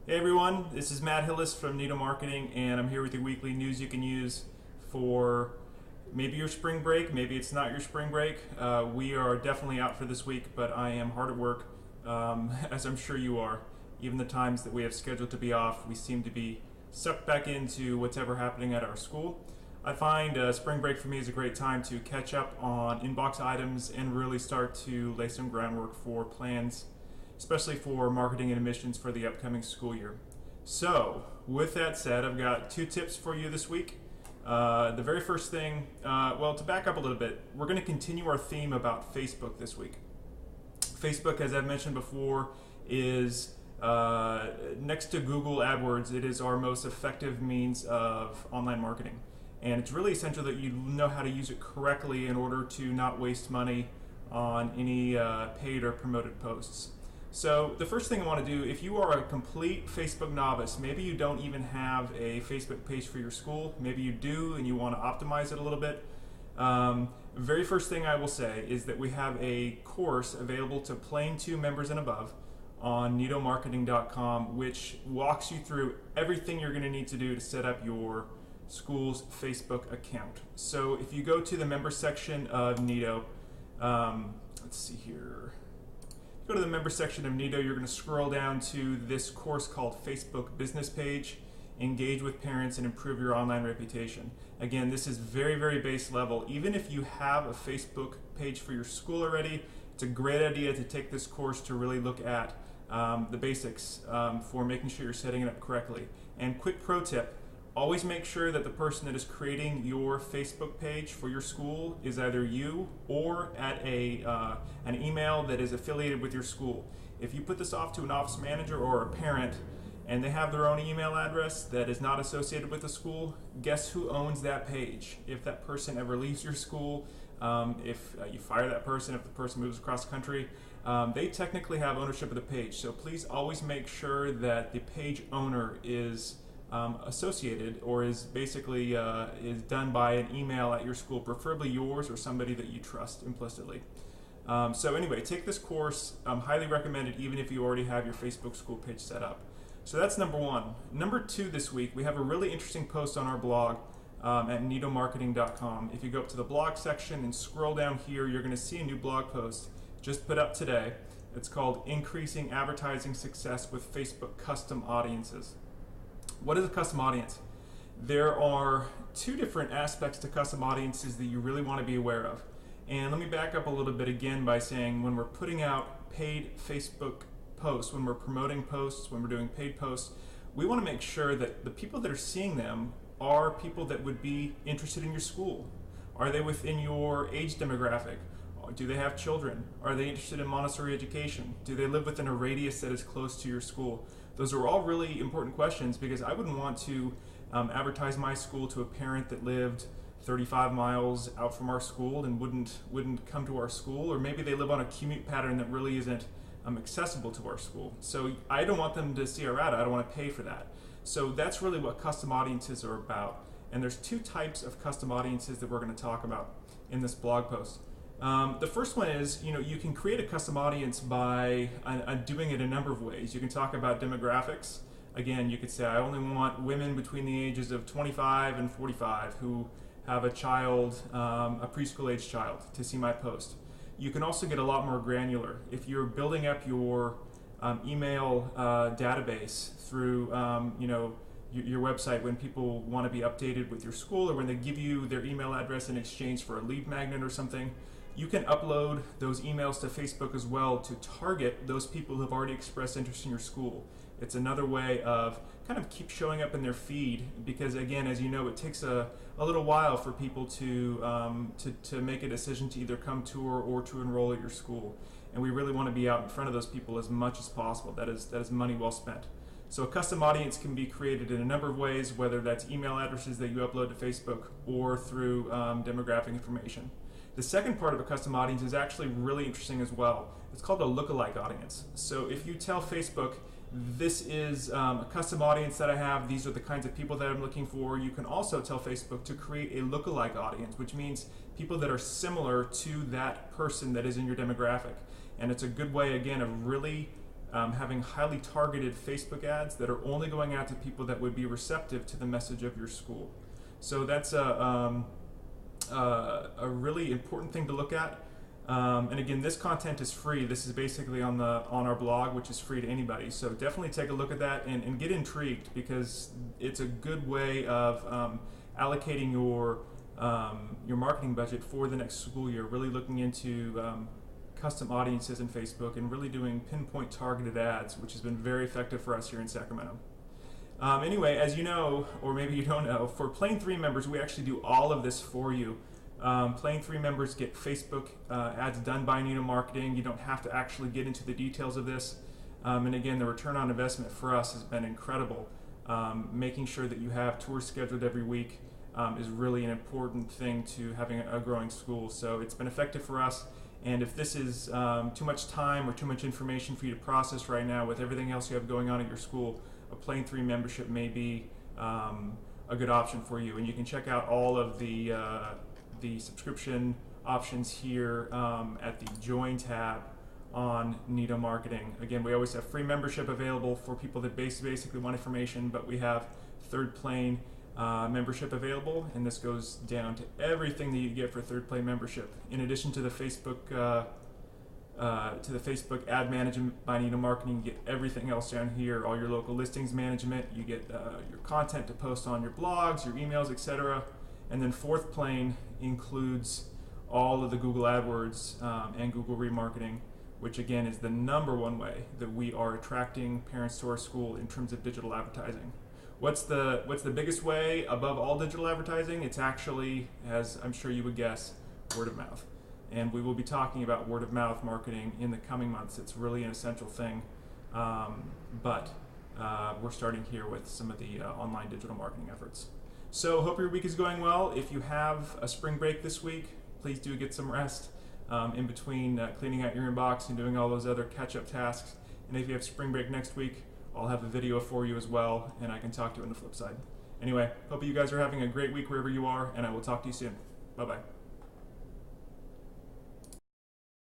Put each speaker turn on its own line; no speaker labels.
Hey everyone, this is Matt Hillis from Nido Marketing, and I'm here with your weekly news you can use for maybe your spring break, maybe it's not your spring break. We are definitely out for this week, but I am hard at work, as I'm sure you are. Even the times that we have scheduled to be off, we seem to be sucked back into what's ever happening at our school. I find spring break for me is a great time to catch up on inbox items and really start to lay some groundwork for plans, especially for marketing and admissions for the upcoming school year. So, with that said, I've got 2 tips for you this week. The very first thing, well, to back up a little bit, we're going to continue our theme about Facebook this week. Facebook, as I've mentioned before, is next to Google AdWords, it is our most effective means of online marketing. And it's really essential that you know how to use it correctly in order to not waste money on any paid or promoted posts. So the first thing I want to do, if you are a complete Facebook novice, maybe you don't even have a Facebook page for your school, maybe you do and you want to optimize it a little bit. Very first thing I will say is that we have a course available to Plane 2 members and above on nidomarketing.com, which walks you through everything you're going to need to do to set up your school's Facebook account. So if you go to the member section of Nido, let's see here. Go to the member section of Nido, you're going to scroll down to this course called Facebook Business Page, Engage with Parents and Improve Your Online Reputation. Again, this is very, very base level. Even if you have a Facebook page for your school already, it's a great idea to take this course to really look at the basics for making sure you're setting it up correctly. And quick pro tip, always make sure that the person that is creating your Facebook page for your school is either you or at an email that is affiliated with your school. If you put this off to an office manager or a parent and they have their own email address that is not associated with the school, guess who owns that page? If that person ever leaves your school, if you fire that person, if the person moves across the country, they technically have ownership of the page. So please always make sure that the page owner is associated or is basically is done by an email at your school, preferably yours or somebody that you trust implicitly. So anyway, take this course. Highly recommended even if you already have your Facebook school page set up. So that's number 1. Number 2 this week, we have a really interesting post on our blog at nidomarketing.com. If you go up to the blog section and scroll down here, you're going to see a new blog post just put up today. It's called Increasing Advertising Success with Facebook Custom Audiences. What is a custom audience? There are 2 different aspects to custom audiences that you really want to be aware of. And let me back up a little bit again by saying when we're putting out paid Facebook posts, when we're promoting posts, when we're doing paid posts, we want to make sure that the people that are seeing them are people that would be interested in your school. Are they within your age demographic? Do they have children? Are they interested in Montessori education? Do they live within a radius that is close to your school? Those are all really important questions because I wouldn't want to advertise my school to a parent that lived 35 miles out from our school and wouldn't come to our school, or maybe they live on a commute pattern that really isn't accessible to our school. So I don't want them to see our ad. I don't want to pay for that. So that's really what custom audiences are about. And there's 2 types of custom audiences that we're going to talk about in this blog post. The first one is, you can create a custom audience by doing it a number of ways. You can talk about demographics. Again, you could say, I only want women between the ages of 25 and 45 who have a child, a preschool age child, to see my post. You can also get a lot more granular. If you're building up your email database through, your website, when people want to be updated with your school or when they give you their email address in exchange for a lead magnet or something, you can upload those emails to Facebook as well to target those people who have already expressed interest in your school. It's another way of kind of keep showing up in their feed because, again, as you know, it takes a little while for people to make a decision to either come to or to enroll at your school. And we really want to be out in front of those people as much as possible. That is money well spent. So a custom audience can be created in a number of ways, whether that's email addresses that you upload to Facebook or through demographic information. The second part of a custom audience is actually really interesting as well. It's called a lookalike audience. So if you tell Facebook, this is a custom audience that I have, these are the kinds of people that I'm looking for, you can also tell Facebook to create a lookalike audience, which means people that are similar to that person that is in your demographic. And it's a good way, again, of really having highly targeted Facebook ads that are only going out to people that would be receptive to the message of your school. So that's a really important thing to look at. And again, this content is free. This is basically on our blog, which is free to anybody. So definitely take a look at that and get intrigued, because it's a good way of allocating your marketing budget for the next school year. Really looking into custom audiences in Facebook and really doing pinpoint targeted ads, which has been very effective for us here in Sacramento. Anyway, as you know, or maybe you don't know, for Plane 3 members, we actually do all of this for you. Plane 3 members get Facebook ads done by Nito Marketing. You don't have to actually get into the details of this. And again, the return on investment for us has been incredible. Making sure that you have tours scheduled every week is really an important thing to having a growing school. So it's been effective for us. And if this is too much time or too much information for you to process right now with everything else you have going on at your school, a Plane 3 membership may be a good option for you. And you can check out all of the subscription options here at the Join tab on Nito Marketing. Again, we always have free membership available for people that basically want information, but we have Third Plane membership available, and this goes down to everything that you get for Third Plane membership. In addition to the Facebook ad management by Nito Marketing, you get everything else down here. All your local listings management. You get your content to post on your blogs, your emails, etc. And then Fourth Plane includes all of the Google AdWords and Google remarketing, which again is the #1 way that we are attracting parents to our school in terms of digital advertising. What's the biggest way above all digital advertising? It's actually, as I'm sure you would guess, word of mouth. And we will be talking about word of mouth marketing in the coming months. It's really an essential thing. But we're starting here with some of the online digital marketing efforts. So hope your week is going well. If you have a spring break this week, please do get some rest in between cleaning out your inbox and doing all those other catch-up tasks. And if you have spring break next week, I'll have a video for you as well, and I can talk to you on the flip side. Anyway, hope you guys are having a great week wherever you are, and I will talk to you soon. Bye-bye.